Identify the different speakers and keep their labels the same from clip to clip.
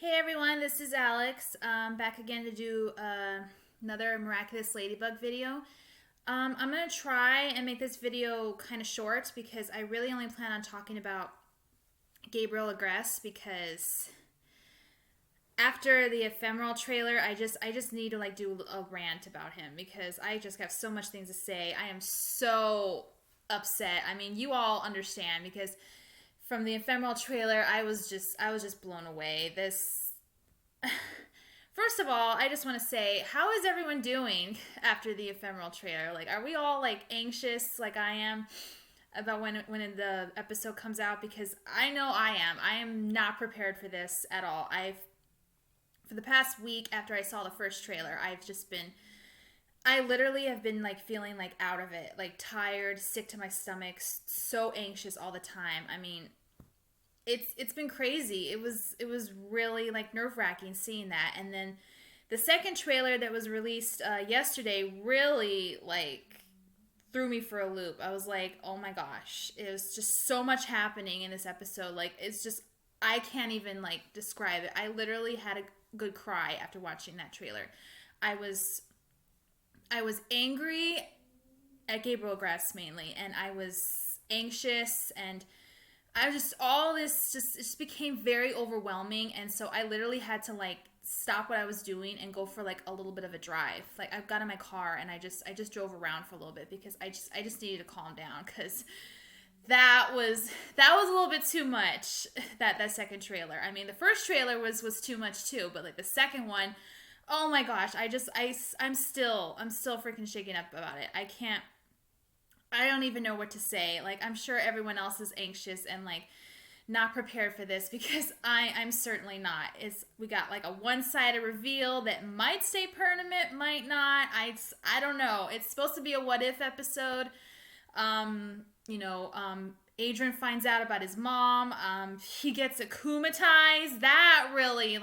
Speaker 1: Hey everyone, this is Alex. Back again to do another Miraculous Ladybug video. I'm going to try and make this video kind of short because I really only plan on talking about Gabriel Agreste because after the Ephemeral trailer, I just need to do a rant about him because I just have so much things to say. I am so upset. I mean, you all understand because from the Ephemeral trailer, I was just blown away. This First of all, I just want to say, how is everyone doing after the Ephemeral trailer? Are we all anxious like I am about when the episode comes out? Because I know I am. I am not prepared for this at all. For the past week after I saw the first trailer, I literally have been feeling out of it, tired, sick to my stomach, so anxious all the time. I mean, it's been crazy. It was really nerve-wracking seeing that. And then the second trailer that was released yesterday really threw me for a loop. I was like, oh my gosh, it was just so much happening in this episode. It's just, I can't even describe it. I literally had a good cry after watching that trailer. I was angry at Gabriel Grass mainly, and I was anxious, and I just, all this just, it just became very overwhelming. And so I literally had to stop what I was doing and go for a little bit of a drive. I got in my car and I just drove around for a little bit because I just needed to calm down because that was a little bit too much. That second trailer. I mean, the first trailer was too much too, but the second one, oh my gosh, I'm still freaking shaken up about it. I don't even know what to say. I'm sure everyone else is anxious and not prepared for this because I'm certainly not. We got a one-sided reveal that might stay permanent, might not. I don't know. It's supposed to be a what if episode. Adrian finds out about his mom. He gets akumatized. That really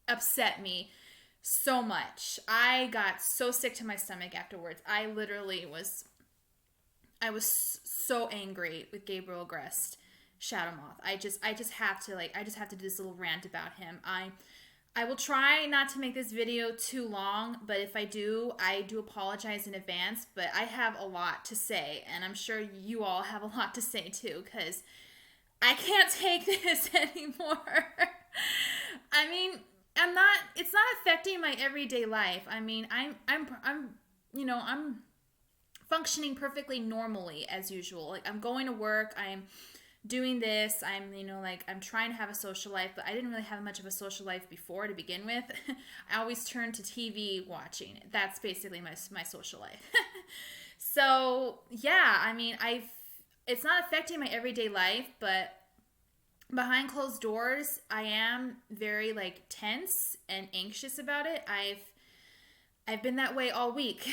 Speaker 1: upset me so much. I got so sick to my stomach afterwards. I was so angry with Gabriel Agreste, Shadow Moth. I just have to do this little rant about him. I will try not to make this video too long, but if I do apologize in advance. But I have a lot to say, and I'm sure you all have a lot to say too, because I can't take this anymore. I mean, it's not affecting my everyday life. I mean, I'm functioning perfectly normally as usual. I'm going to work, I'm doing this, I'm trying to have a social life, but I didn't really have much of a social life before to begin with. I always turn to TV watching. That's basically my social life. So yeah, I mean, it's not affecting my everyday life, but behind closed doors, I am very tense and anxious about it. I've been that way all week.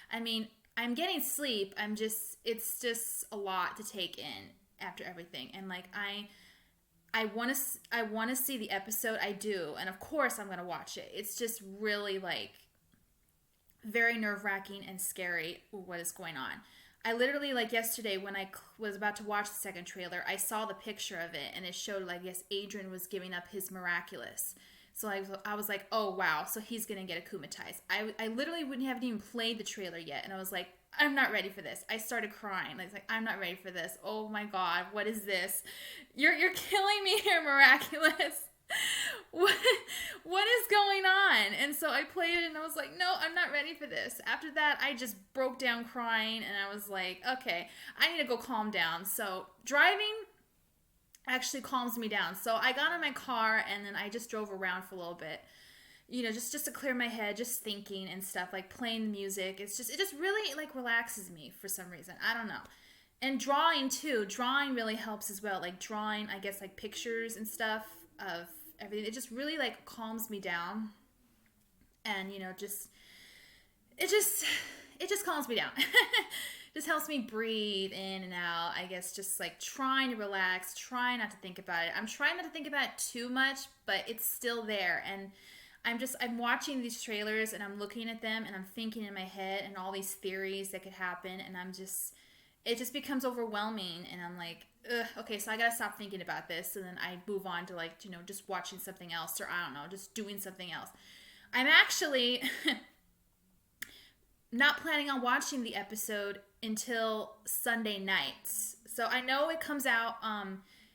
Speaker 1: I mean, I'm getting sleep. It's just a lot to take in after everything. And I want to see the episode. I do. And of course I'm going to watch it. It's just really very nerve-wracking and scary what is going on. I literally yesterday when I was about to watch the second trailer, I saw the picture of it and it showed yes, Adrian was giving up his Miraculous. So I was like, oh wow, so he's gonna get akumatized. I literally wouldn't have even played the trailer yet, and I was like, I'm not ready for this. I started crying. I'm not ready for this. Oh my god, what is this? You're killing me here, Miraculous. what what is going on? And so I played it and I was like, no, I'm not ready for this. After that, I just broke down crying and I was like, okay, I need to go calm down. So driving actually calms me down. So I got in my car and then I just drove around for a little bit. Just to clear my head, just thinking and stuff, playing the music. It just really relaxes me for some reason. I don't know. And drawing too. Drawing really helps as well. Drawing, I guess pictures and stuff of everything. It just really calms me down. And it just calms me down. Just helps me breathe in and out. I guess just trying to relax, trying not to think about it. I'm trying not to think about it too much, but it's still there. And I'm watching these trailers and I'm looking at them and I'm thinking in my head and all these theories that could happen. And it just becomes overwhelming, and I'm like, ugh, okay, so I gotta stop thinking about this, and then I move on to, like, you know, just watching something else, or I don't know, just doing something else. I'm actually not planning on watching the episode until Sunday nights. So I know it comes out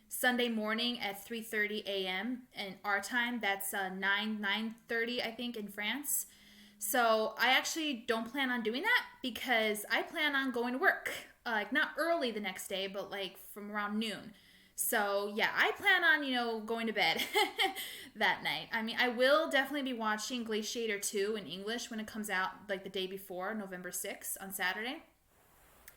Speaker 1: Sunday morning at 3:30 a.m. in our time. That's 9:30, I think, in France. So I actually don't plan on doing that because I plan on going to work. Like, not early the next day, but like from around noon. So yeah, I plan on, you know, going to bed that night. I mean, I will definitely be watching Glaciator 2 in English when it comes out, like the day before, November 6th on Saturday.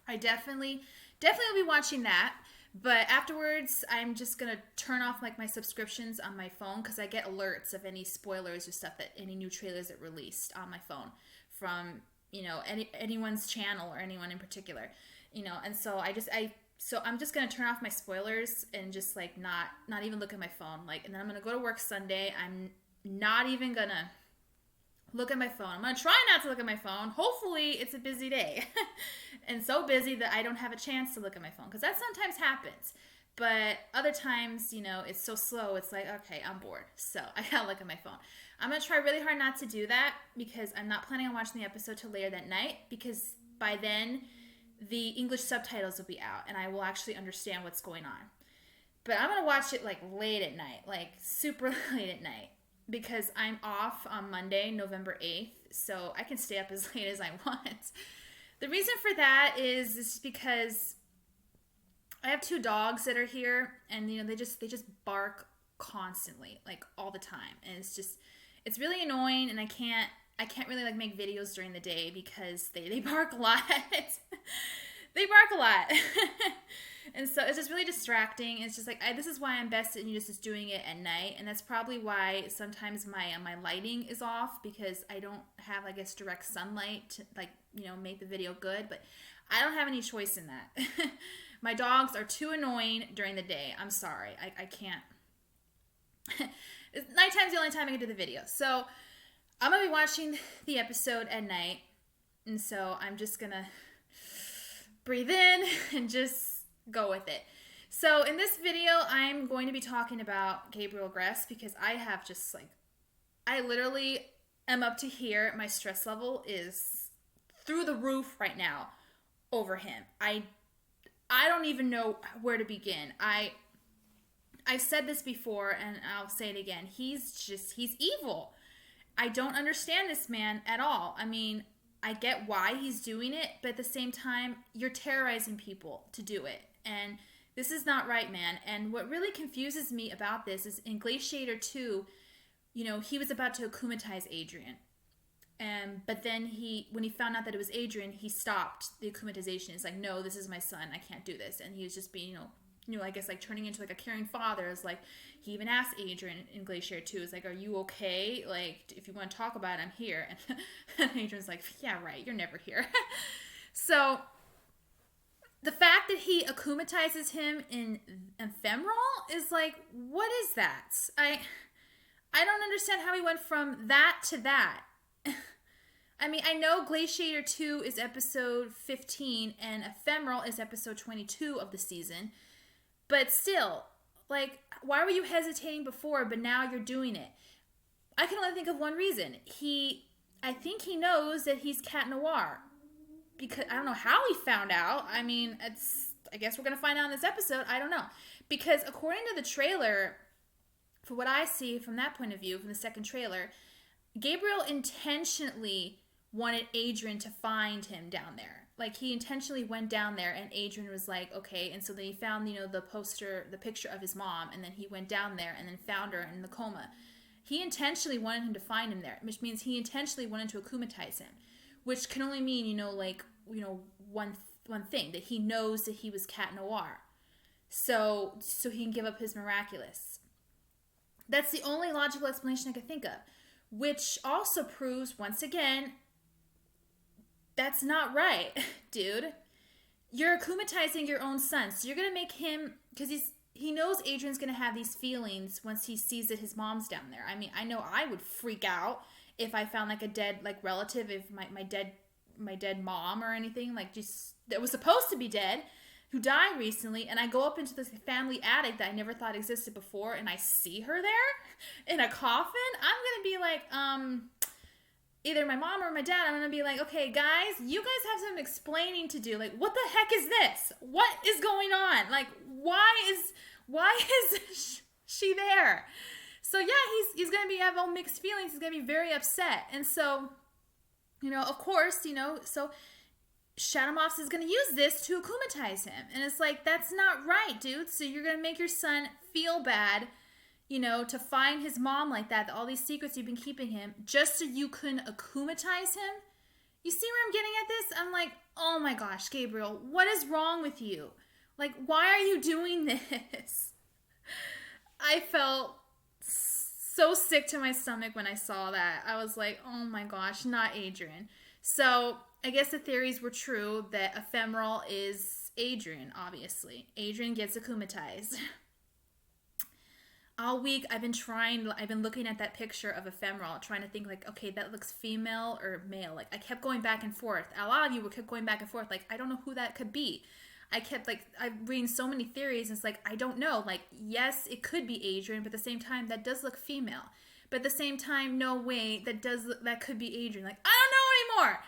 Speaker 1: I definitely will be watching that. But afterwards, I'm just going to turn off like my subscriptions on my phone because I get alerts of any spoilers or stuff, that any new trailers that released on my phone from, you know, anyone's channel or anyone in particular, you know. And so I'm just going to turn off my spoilers and just like not even look at my phone. Like, and then I'm going to go to work Sunday. I'm not even going to look at my phone. I'm going to try not to look at my phone. Hopefully it's a busy day and so busy that I don't have a chance to look at my phone, because that sometimes happens. But other times, you know, it's so slow. It's like, okay, I'm bored, so I got to look at my phone. I'm going to try really hard not to do that, because I'm not planning on watching the episode till later that night, because by then the English subtitles will be out and I will actually understand what's going on. But I'm going to watch it like late at night, like super late at night, because I'm off on Monday, November 8th, so I can stay up as late as I want. The reason for that is because I have 2 dogs that are here, and you know, they just bark constantly, like all the time, and it's really annoying, and I can't really like make videos during the day because they bark a lot. They bark a lot. And so it's just really distracting. It's just like, this is why I'm best at just doing it at night. And that's probably why sometimes my lighting is off, because I don't have, I guess, direct sunlight to, like, you know, make the video good. But I don't have any choice in that. My dogs are too annoying during the day. I'm sorry. I can't. Nighttime's the only time I can do the video. So I'm going to be watching the episode at night. And so I'm just going to breathe in and just go with it. So in this video, I'm going to be talking about Gabriel Agreste, because I have just like, I literally am up to here. My stress level is through the roof right now over him. I don't even know where to begin. I've said this before and I'll say it again. He's evil. I don't understand this man at all. I mean, I get why he's doing it, but at the same time, you're terrorizing people to do it. And this is not right, man. And what really confuses me about this is in Glaciator 2, you know, he was about to akumatize Adrian. But then when he found out that it was Adrian, he stopped the akumatization. He's like, no, this is my son. I can't do this. And he was just being, I guess like turning into like a caring father. It's like, he even asked Adrian in Glaciator 2, is like, are you okay? Like, if you want to talk about it, I'm here. And Adrian's like, yeah, right. You're never here. So the fact that he akumatizes him in Ephemeral is like, what is that? I don't understand how he went from that to that. I mean, I know Glaciator 2 is episode 15 and Ephemeral is episode 22 of the season, but still, like, why were you hesitating before, but now you're doing it? I can only think of one reason. I think he knows that he's Cat Noir. Because I don't know how he found out. I mean, I guess we're going to find out in this episode. I don't know. Because according to the trailer, for what I see from that point of view, from the second trailer, Gabriel intentionally wanted Adrian to find him down there. Like, he intentionally went down there, and Adrian was like, okay. And so then he found, the picture of his mom, and then he went down there and then found her in the coma. He intentionally wanted him to find him there, which means he intentionally wanted to akumatize him, which can only mean, one thing, that he knows that he was Cat Noir. So he can give up his Miraculous. That's the only logical explanation I could think of, which also proves, once again, that's not right, dude. You're akumatizing your own son. So you're going to make him, because he knows Adrian's going to have these feelings once he sees that his mom's down there. I mean, I know I would freak out if I found like a dead like relative, if my dead mom or anything, like just that was supposed to be dead, who died recently, and I go up into this family attic that I never thought existed before, and I see her there in a coffin, I'm gonna be like, either my mom or my dad, I'm gonna be like, okay, guys, you guys have some explaining to do. Like, what the heck is this? What is going on? Like, why is she there? So yeah, he's gonna have all mixed feelings. He's gonna be very upset, and so, of course, so Shadow Moths is gonna use this to akumatize him, and it's like, that's not right, dude. So you're gonna make your son feel bad, to find his mom like that, all these secrets you've been keeping him, just so you can akumatize him? You see where I'm getting at this? I'm like, oh my gosh, Gabriel, what is wrong with you? Like, why are you doing this? I felt so sick to my stomach when I saw that. I was like, oh my gosh, not Adrian. So I guess the theories were true that Ephemeral is Adrian, obviously. Adrian gets akumatized. All week, I've been looking at that picture of Ephemeral, trying to think like, okay, that looks female or male. Like, I kept going back and forth. A lot of you kept going back and forth. Like, I don't know who that could be. I'm reading so many theories. And it's like, I don't know. Like, yes, it could be Adrian, but at the same time, that does look female. But at the same time, no way, that could be Adrian. Like, I don't know anymore.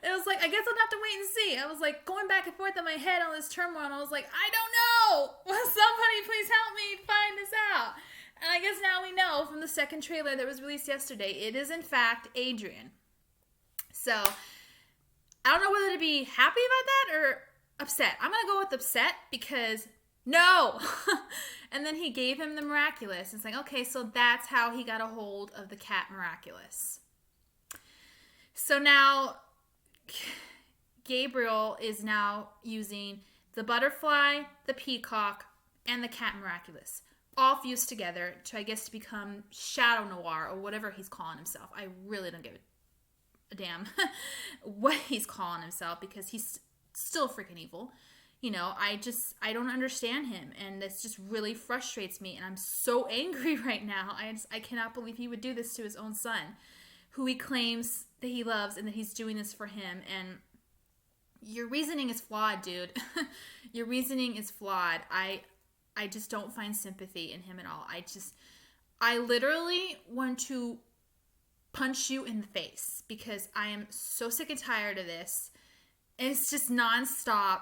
Speaker 1: It was like, I guess I'll have to wait and see. I was like going back and forth in my head on this turmoil, and I was like, I don't know. Will somebody please help me find this out? And I guess now we know from the second trailer that was released yesterday, it is in fact Adrian. So I don't know whether to be happy about that or upset. I'm going to go with upset because no. And then he gave him the Miraculous. It's like, okay, so that's how he got a hold of the cat Miraculous. So now Gabriel is now using the butterfly, the peacock, and the cat Miraculous, all fused together to, I guess, to become Shadow Noir or whatever he's calling himself. I really don't give a damn what he's calling himself because he's still freaking evil. I don't understand him, and this just really frustrates me, and I'm so angry right now. I cannot believe he would do this to his own son, who he claims that he loves and that he's doing this for him. And your reasoning is flawed, dude. Your reasoning is flawed. I just don't find sympathy in him at all. I literally want to punch you in the face because I am so sick and tired of this. It's just nonstop,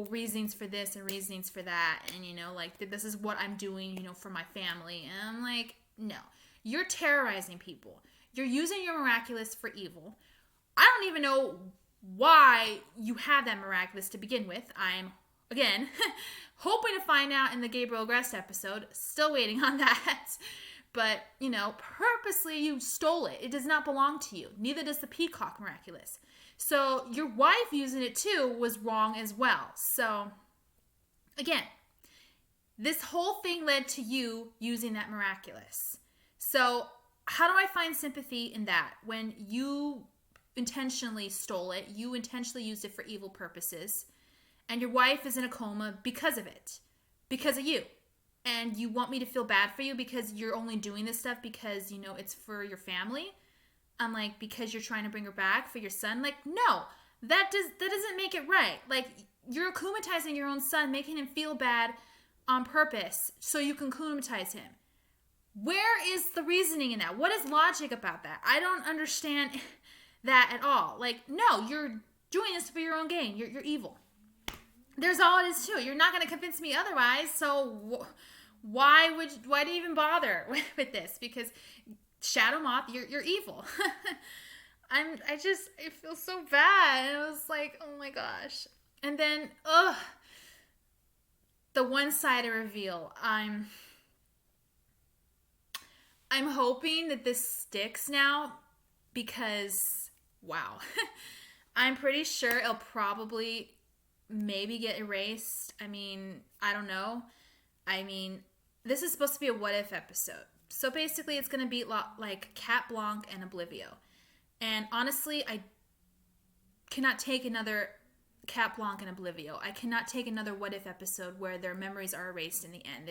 Speaker 1: reasonings for this and reasonings for that. And, like, this is what I'm doing, for my family. And I'm like, no. You're terrorizing people. You're using your Miraculous for evil. I don't even know why you have that Miraculous to begin with. I'm, again, hoping to find out in the Gabriel Agreste episode. Still waiting on that. But, purposely you stole it. It does not belong to you. Neither does the Peacock Miraculous. So your wife using it too was wrong as well. So again, this whole thing led to you using that Miraculous. So how do I find sympathy in that? When you intentionally stole it, you intentionally used it for evil purposes, and your wife is in a coma because of it, because of you. And you want me to feel bad for you because you're only doing this stuff because, it's for your family? I'm like, because you're trying to bring her back for your son? Like, no, that doesn't make it right. Like, you're akumatizing your own son, making him feel bad on purpose so you can akumatize him. Where is the reasoning in that? What is logic about that? I don't understand that at all. Like, no, you're doing this for your own gain. You're evil. There's all it is to it. You're not going to convince me otherwise. So why do you even bother with this? Because Shadow Moth, you're evil. I feel so bad. And I was like, oh my gosh. And then, the one-sided reveal. I'm hoping that this sticks now because, wow. I'm pretty sure it'll probably maybe get erased. I mean, I don't know. I mean, this is supposed to be a what if episode. So basically it's going to be like Cat Blanc and Oblivio. And honestly, I cannot take another Cat Blanc and Oblivio. I cannot take another what if episode where their memories are erased in the end.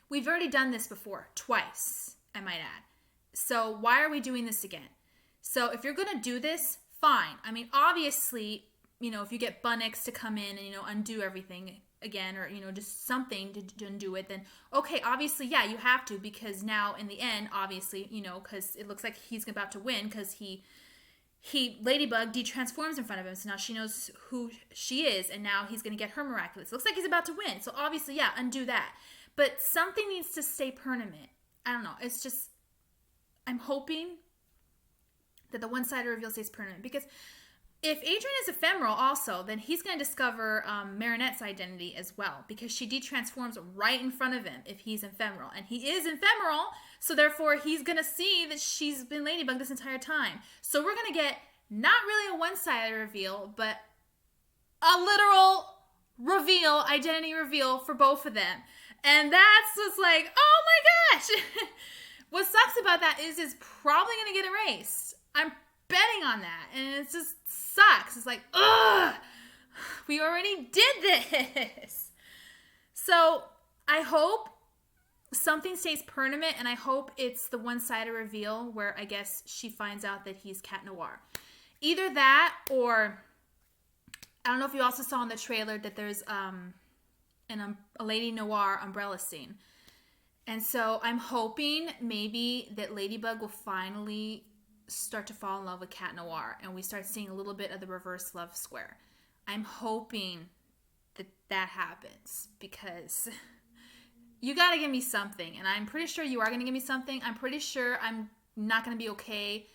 Speaker 1: We've already done this before, twice, I might add. So why are we doing this again? So if you're going to do this, fine. I mean, obviously, if you get Bunnix to come in and, undo everything again, or, just something to undo it, then, okay, obviously, yeah, you have to, because now in the end, obviously, because it looks like he's about to win, because Ladybug detransforms in front of him, so now she knows who she is, and now he's going to get her Miraculous. Looks like he's about to win, so obviously, yeah, undo that. But something needs to stay permanent. I don't know. It's just, I'm hoping that the one-sided reveal stays permanent, because if Adrian is ephemeral also, then he's going to discover Marinette's identity as well, because she detransforms right in front of him if he's ephemeral. And he is ephemeral, so therefore he's going to see that she's been Ladybug this entire time. So we're going to get not really a one-sided reveal, but a literal reveal, identity reveal for both of them. And that's just like, oh my gosh! What sucks about that is it's probably going to get erased. I'm betting on that. And it just sucks. It's like, ugh! We already did this! So, I hope something stays permanent, and I hope it's the one-sided reveal where I guess she finds out that he's Cat Noir. Either that, or I don't know if you also saw in the trailer that there's a Lady Noir umbrella scene. And so I'm hoping maybe that Ladybug will finally start to fall in love with Cat Noir, and we start seeing a little bit of the reverse love square. I'm hoping that that happens, because you gotta give me something, and I'm pretty sure you are gonna give me something. I'm pretty sure I'm not gonna be okay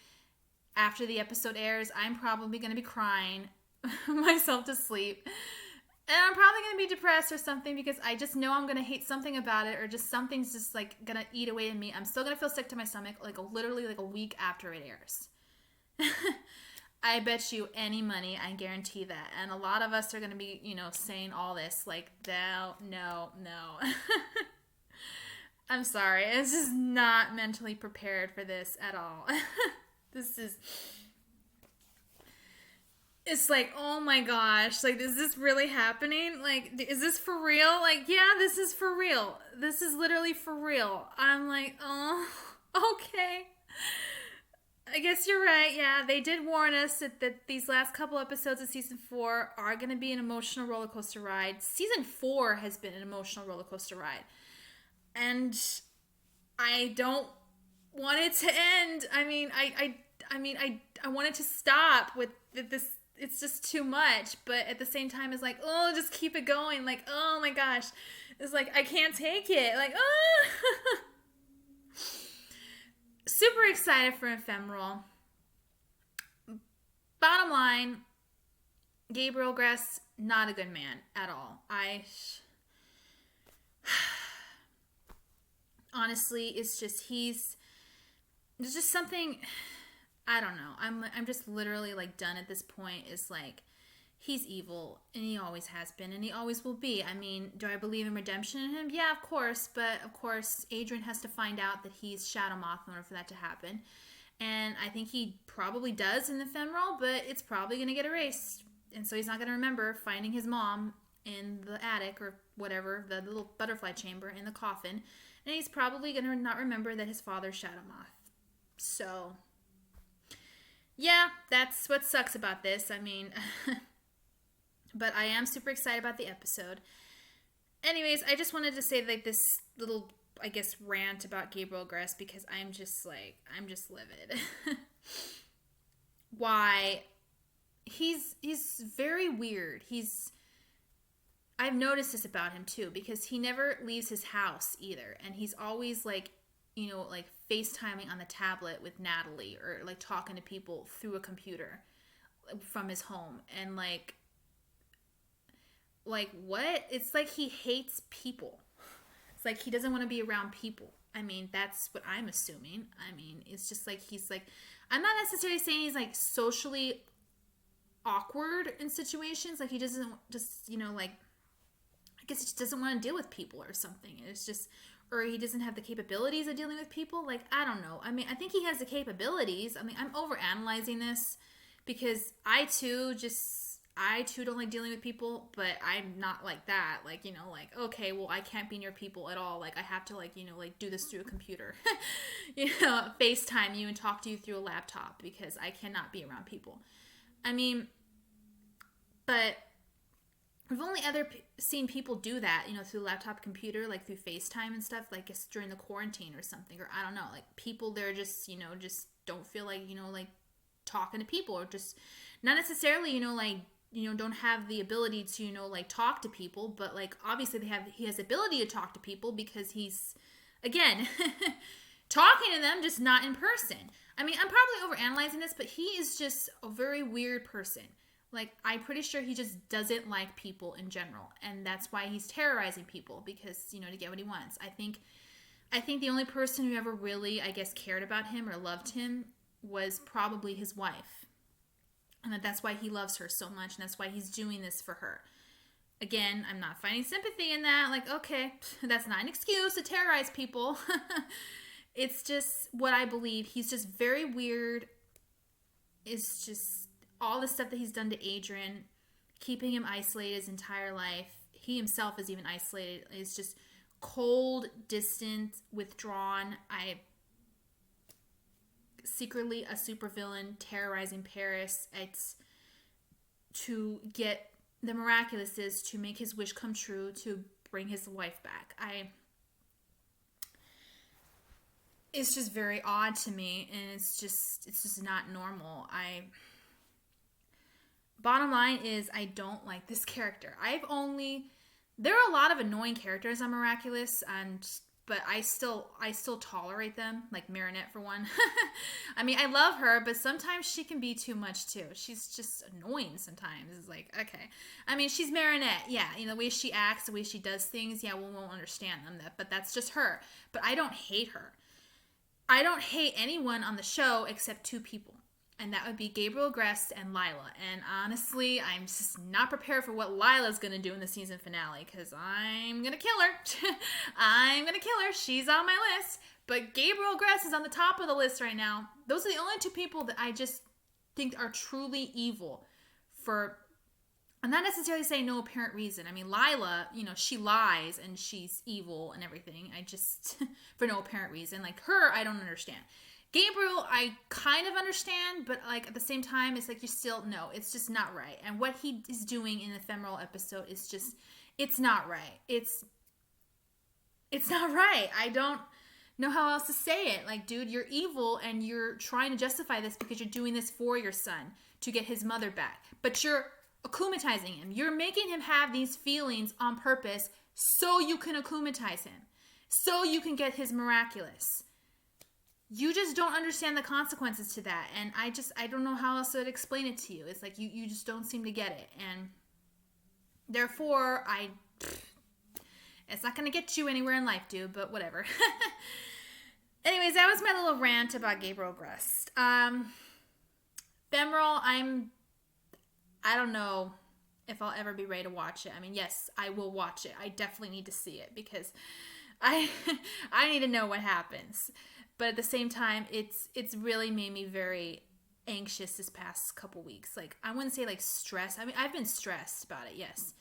Speaker 1: after the episode airs. I'm probably gonna be crying myself to sleep. And I'm probably going to be depressed or something, because I just know I'm going to hate something about it, or just something's just like going to eat away in me. I'm still going to feel sick to my stomach literally a week after it airs. I bet you any money, I guarantee that. And a lot of us are going to be, saying all this like, no. I'm sorry. It's just not mentally prepared for this at all. It's like, oh my gosh, like, is this really happening? Like, is this for real? Like, yeah, this is for real. This is literally for real. I'm like, oh, okay. I guess you're right. Yeah, they did warn us that these last couple episodes of season 4 are going to be an emotional roller coaster ride. Season 4 has been an emotional roller coaster ride. And I don't want it to end. I mean, I want it to stop with this. It's just too much, but at the same time, it's like, oh, just keep it going. Like, oh my gosh. It's like, I can't take it. Like, oh. Super excited for Ephemeral. Bottom line, Gabriel Agreste, not a good man at all. Honestly, it's just, there's just something, I don't know. I'm just literally like done at this point. It's like, he's evil, and he always has been, and he always will be. I mean, do I believe in redemption in him? Yeah, of course. But of course, Adrian has to find out that he's Shadow Moth in order for that to happen. And I think he probably does in the Ephemeral, but it's probably going to get erased. And so he's not going to remember finding his mom in the attic or whatever, the little butterfly chamber in the coffin. And he's probably going to not remember that his father's Shadow Moth. So, yeah, that's what sucks about this. I mean, but I am super excited about the episode. Anyways, I just wanted to say like this little, I guess, rant about Gabriel Agreste, because I'm just livid. Why? He's very weird. I've noticed this about him too, because he never leaves his house either. And he's always like, like FaceTiming on the tablet with Natalie, or like talking to people through a computer from his home. And like what? It's like he hates people. It's like he doesn't want to be around people. I mean, that's what I'm assuming. I mean, it's just like he's like, I'm not necessarily saying he's like socially awkward in situations. Like he doesn't just, like, I guess he just doesn't want to deal with people or something. It's just, or he doesn't have the capabilities of dealing with people. Like, I don't know. I mean, I think he has the capabilities. I mean, I'm overanalyzing this, because I too don't like dealing with people, but I'm not like that. Like, like, okay, well, I can't be near people at all. Like, I have to, like, like do this through a computer, FaceTime you and talk to you through a laptop, because I cannot be around people. I mean, but we've only seen people do that, through laptop computer, like through FaceTime and stuff, like it's during the quarantine or something, or I don't know, like people they're just, just don't feel like, like talking to people, or just not necessarily, don't have the ability to, like talk to people, but like obviously he has the ability to talk to people because he's, again, talking to them, just not in person. I mean, I'm probably overanalyzing this, but he is just a very weird person. Like, I'm pretty sure he just doesn't like people in general, and that's why he's terrorizing people, because, to get what he wants. I think the only person who ever really, I guess, cared about him or loved him was probably his wife. And that's why he loves her so much, and that's why he's doing this for her. Again, I'm not finding sympathy in that. Like, okay, that's not an excuse to terrorize people. It's just what I believe. He's just very weird. It's just all the stuff that he's done to Adrian, keeping him isolated his entire life. He himself is even isolated. It's just cold, distant, withdrawn. Secretly a supervillain terrorizing Paris. It's to get the Miraculouses to make his wish come true, to bring his wife back. It's just very odd to me, and it's just not normal. Bottom line is, I don't like this character. There are a lot of annoying characters on Miraculous, but I still tolerate them, like Marinette for one. I mean, I love her, but sometimes she can be too much too. She's just annoying sometimes. It's like, okay. I mean, she's Marinette, yeah. The way she acts, the way she does things, yeah, we won't understand them, but that's just her. But I don't hate her. I don't hate anyone on the show except two people. And that would be Gabriel, Agreste, and Lila. And honestly, I'm just not prepared for what Lila's going to do in the season finale, because I'm going to kill her. I'm going to kill her. She's on my list. But Gabriel, Agreste is on the top of the list right now. Those are the only two people that I just think are truly evil for, I'm not necessarily saying no apparent reason. I mean, Lila, she lies and she's evil and everything. I just, for no apparent reason. Like her, I don't understand. Gabriel, I kind of understand, but like at the same time, it's like no, it's just not right. And what he is doing in the Ephemeral episode is just, it's not right. It's not right. I don't know how else to say it. Like, dude, you're evil and you're trying to justify this because you're doing this for your son to get his mother back. But you're akumatizing him. You're making him have these feelings on purpose so you can akumatize him. So you can get his Miraculous. You just don't understand the consequences to that. And I don't know how else to explain it to you. It's like you just don't seem to get it. And therefore, it's not going to get you anywhere in life, dude, but whatever. Anyways, that was my little rant about Gabriel Agreste. Ephemeral, I don't know if I'll ever be ready to watch it. I mean, yes, I will watch it. I definitely need to see it because I need to know what happens. But at the same time, it's really made me very anxious this past couple weeks. Like, I wouldn't say like stressed. I mean, I've been stressed about it, yes.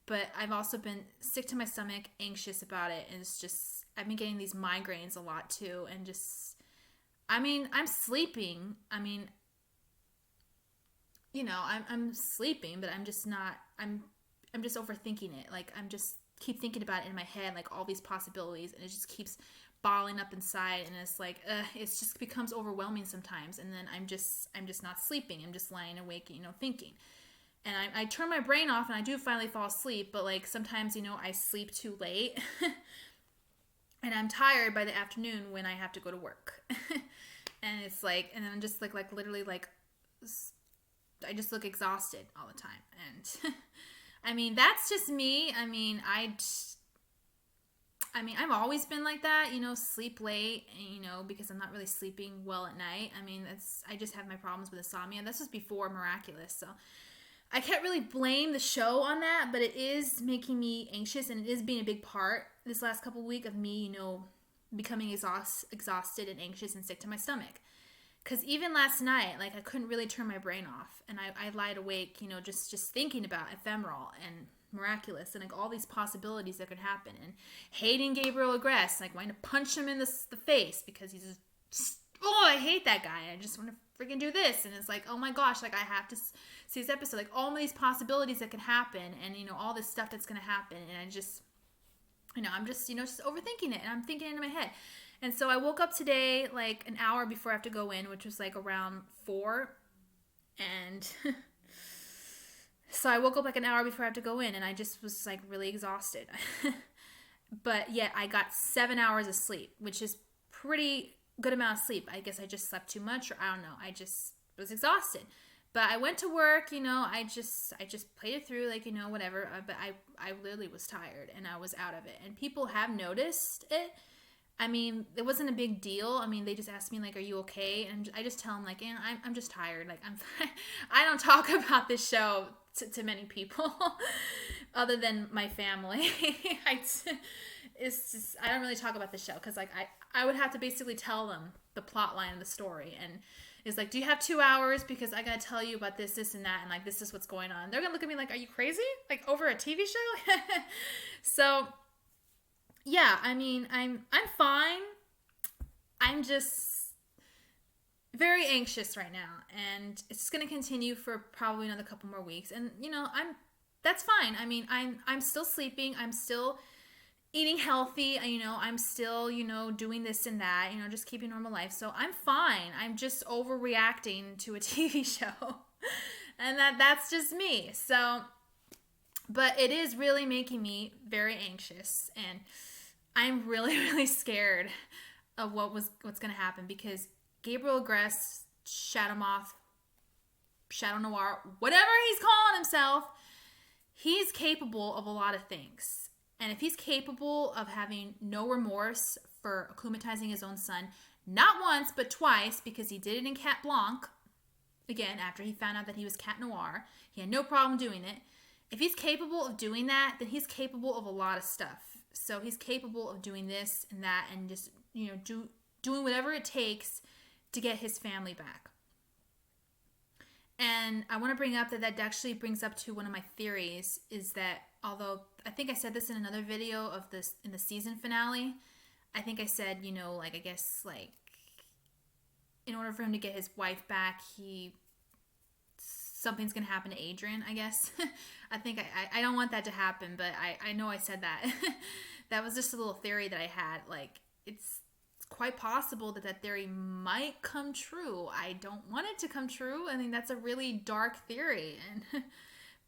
Speaker 1: But I've also been sick to my stomach, anxious about it. And it's just, I've been getting these migraines a lot too. And just, I mean, I'm sleeping. I mean, I'm sleeping, but I'm just not, I'm just overthinking it. Like, I'm just keep thinking about it in my head, like all these possibilities. And it just keeps bottling up inside, and it's like it just becomes overwhelming sometimes, and then I'm just not sleeping. I'm just lying awake, thinking, and I turn my brain off, and I do finally fall asleep, but like sometimes I sleep too late and I'm tired by the afternoon when I have to go to work. And it's like, and I'm just like literally like I just look exhausted all the time. And I mean, that's just me. I mean, I've always been like that, sleep late, because I'm not really sleeping well at night. I mean, I just have my problems with insomnia. This was before Miraculous, so I can't really blame the show on that, but it is making me anxious, and it is being a big part this last couple of weeks of me, becoming exhausted and anxious and sick to my stomach. Because even last night, like, I couldn't really turn my brain off, and I lied awake, just thinking about Ephemeral and Miraculous and like all these possibilities that could happen, and hating Gabriel Agreste, like wanting to punch him in the face because he's just, I hate that guy. I just want to freaking do this. And it's like, oh my gosh, like I have to see this episode, like all these possibilities that can happen, and all this stuff that's going to happen. And I just, I'm just, just overthinking it, and I'm thinking it in my head. And so I woke up today like an hour before I have to go in, which was like around 4. And so I woke up like an hour before I have to go in, and I just was like really exhausted. But yet I got 7 hours of sleep, which is pretty good amount of sleep. I guess I just slept too much, or I don't know. I just was exhausted. But I went to work, I just played it through, like, whatever. But I literally was tired, and I was out of it. And people have noticed it. I mean, it wasn't a big deal. I mean, they just asked me, like, are you okay? And I just tell them, like, I'm just tired. Like, I don't talk about this show to many people other than my family. It's just, I don't really talk about the show because, like, I would have to basically tell them the plot line of the story. And it's like, do you have 2 hours? Because I got to tell you about this, and that, and, like, this is what's going on. They're going to look at me like, are you crazy? Like, over a TV show? So, yeah, I mean, I'm fine. I'm just very anxious right now, and it's going to continue for probably another couple more weeks. And that's fine. I mean, I'm still sleeping. I'm still eating healthy. I'm still doing this and that. Just keeping normal life. So I'm fine. I'm just overreacting to a TV show, and that's just me. So, but it is really making me very anxious, and I'm really, really scared of what's going to happen, because Gabriel, Agreste, Shadow Moth, Shadow Noir, whatever he's calling himself, he's capable of a lot of things. And if he's capable of having no remorse for akumatizing his own son, not once, but twice, because he did it in Cat Blanc, again, after he found out that he was Cat Noir, he had no problem doing it. If he's capable of doing that, then he's capable of a lot of stuff. So he's capable of doing this and that, and just, doing whatever it takes to get his family back. And I want to bring up that actually brings up to one of my theories, is that, although I think I said this in another video of this in the season finale, I think I said, like, I guess, like, in order for him to get his wife back, something's going to happen to Adrian, I guess. I think I don't want that to happen, but I know I said that. That was just a little theory that I had. Like, it's quite possible that theory might come true. I don't want it to come true. I think that's a really dark theory.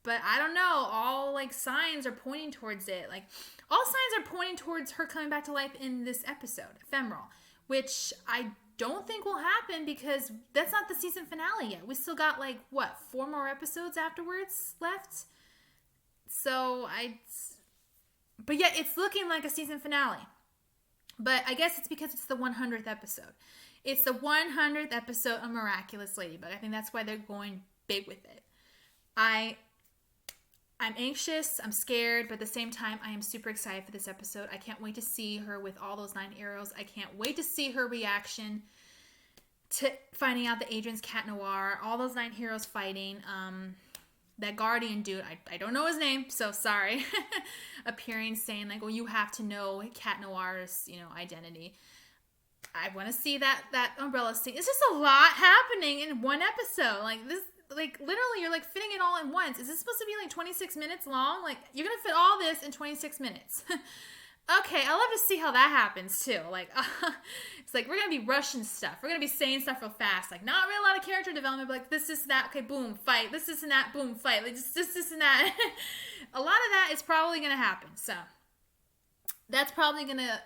Speaker 1: But I don't know. All, like, signs are pointing towards it. Like, all signs are pointing towards her coming back to life in this episode, Ephemeral, which I don't think will happen, because that's not the season finale yet. We still got, like, 4 more episodes afterwards left? So but yeah, it's looking like a season finale. But I guess it's because it's the 100th episode. It's the 100th episode of Miraculous Ladybug. I think that's why they're going big with it. I'm anxious, I'm scared, but at the same time, I am super excited for this episode. I can't wait to see her with all those 9 arrows. I can't wait to see her reaction to finding out that Adrian's Cat Noir, all those 9 heroes fighting. That Guardian dude, I don't know his name, so sorry, appearing, saying, like, well, you have to know Cat Noir's, identity. I want to see that umbrella scene. It's just a lot happening in one episode. Like, this, like, literally, you're, like, fitting it all in once. Is this supposed to be, like, 26 minutes long? Like, you're going to fit all this in 26 minutes. Okay, I love to see how that happens, too. Like, it's like, we're going to be rushing stuff. We're going to be saying stuff real fast. Like, not really a lot of character development, but, like, this, and that, okay, boom, fight. This, and that, boom, fight. Like, just this, and that. A lot of that is probably going to happen. So, that's probably going to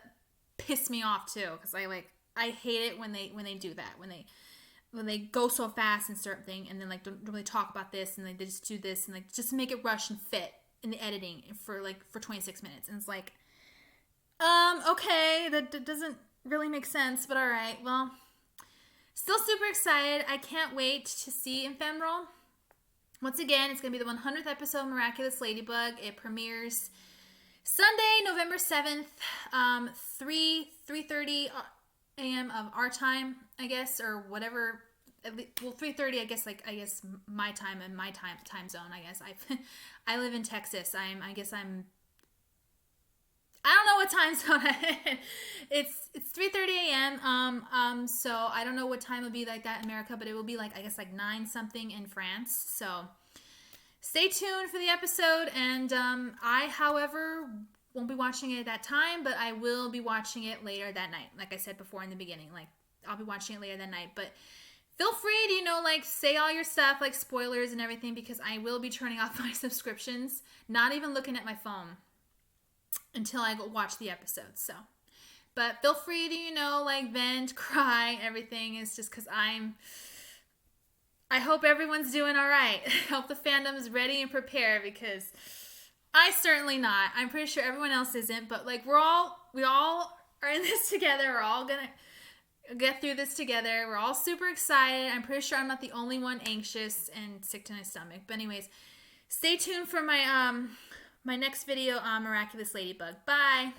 Speaker 1: piss me off, too. Because I hate it when they do that. When they go so fast and certain thing, and then, like, don't really talk about this, and, like, they just do this, and, like, just make it rush and fit in the editing for 26 minutes. And it's like, okay, that doesn't really make sense, but all right. Well, still super excited. I can't wait to see Ephemeral. Once again, it's going to be the 100th episode of Miraculous Ladybug. It premieres Sunday, November 7th, 3:30 a.m. of our time, I guess, or whatever. Well, 3:30, I guess my time and my time zone, I guess. I live in Texas. I don't know what time zone it's 3:30 a.m. So I don't know what time it'll be like that in America, but it will be like, I guess, like 9 something in France. So stay tuned for the episode, and I, however, won't be watching it at that time, but I will be watching it later that night. Like I said before in the beginning, like I'll be watching it later that night, but feel free to, like, say all your stuff, like spoilers and everything, because I will be turning off my subscriptions, not even looking at my phone until I go watch the episode. So, but feel free to, like, vent, cry, everything. Is just because I hope everyone's doing all right. I hope the fandom's ready and prepared, because I certainly not. I'm pretty sure everyone else isn't, but like we all are in this together. We're all gonna get through this together. We're all super excited. I'm pretty sure I'm not the only one anxious and sick to my stomach. But anyways, stay tuned for my my next video on Miraculous Ladybug. Bye.